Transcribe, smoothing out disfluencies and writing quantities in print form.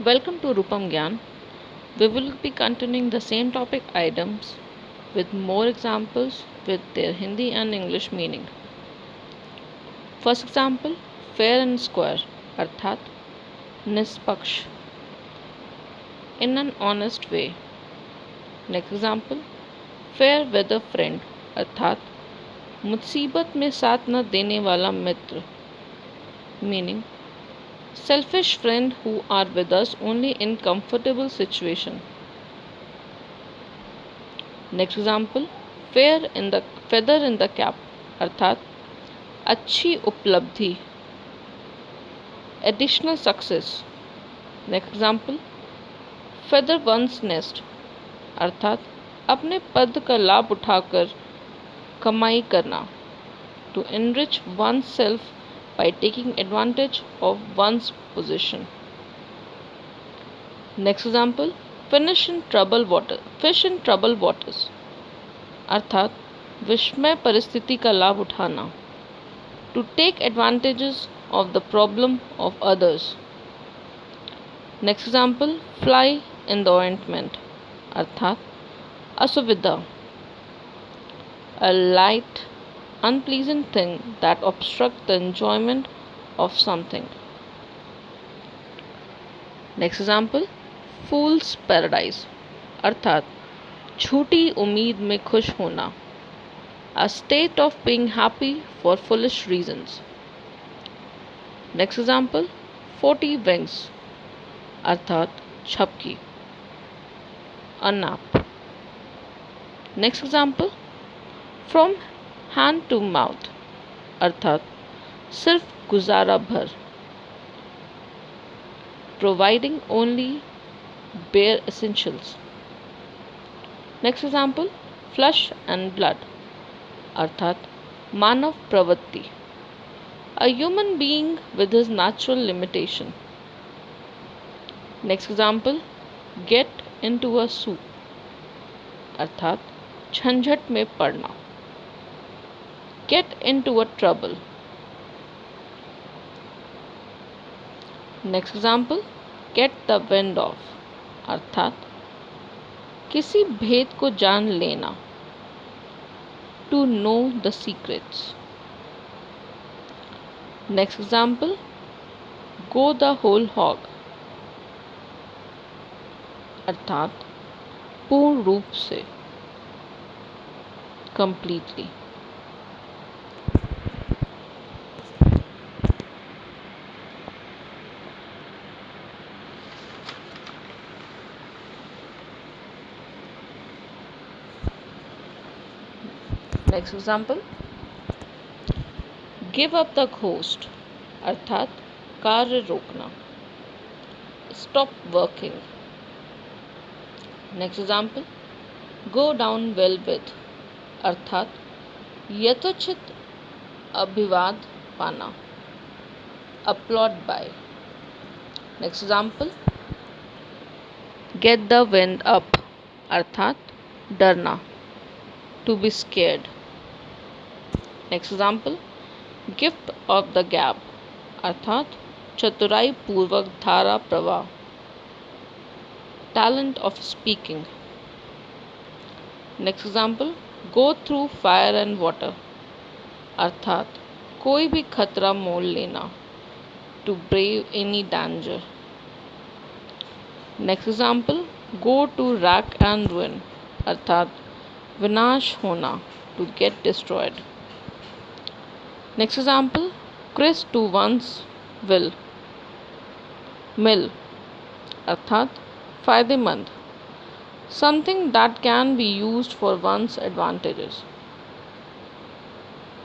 Welcome to Rupam Gyan. We will be continuing the same topic items with more examples with their Hindi and English meaning. First example, fair and square, अर्थात निष्पक्ष, in an honest way. Next example, fair weather friend, अर्थात मुसीबत में साथ न देने वाला मित्र, meaning selfish friend who are with us only in comfortable situation. Next example, feather in the cap, अर्थात अच्छी उपलब्धि, additional success. Next example, feather one's nest, अर्थात अपने पद का लाभ उठाकर कमाई करना, to enrich oneself by taking advantage of one's position. Next example, fish in troubled waters, अर्थात विस्मय परिस्थिति का लाभ उठाना, to take advantages of the problem of others. Next example, fly in the ointment, अर्थात असुविधा, a light unpleasant thing that obstructs the enjoyment of something. Next example, fool's paradise, अर्थात झूठी उम्मीद में खुश होना, a state of being happy for foolish reasons. Next example, 40 wings, अर्थात झपकी, a nap. Next example, from hand to mouth, अर्थात सिर्फ गुजारा भर, providing only bare essentials. Next example, flesh and blood, अर्थात मानव प्रवृत्ति, a human being with his natural limitation. Next example, get into a soup, अर्थात झंझट में पड़ना, get into a trouble. Next example, get the wind off, अर्थात किसी भेद को जान लेना, to know the secrets. Next example, go the whole hog, अर्थात पूर्ण रूप से, completely. Next example, give up the ghost, अर्थात कार्य रोकना, stop working. Next example, go down well with, अर्थात यथोचित अभिवाद पाना, applaud by. Next example, get the wind up, अर्थात डरना, to be scared. Next example, gift of the gab, अर्थात चतुराई पूर्वक धारा प्रवाह, talent of speaking. Next example, go through fire and water, अर्थात कोई भी खतरा मोल लेना, to brave any danger. Next example, go to rack and ruin, अर्थात विनाश होना, to get destroyed. Next example, grist to one's mill, अर्थात फायदेमंद, something that can be used for one's advantages.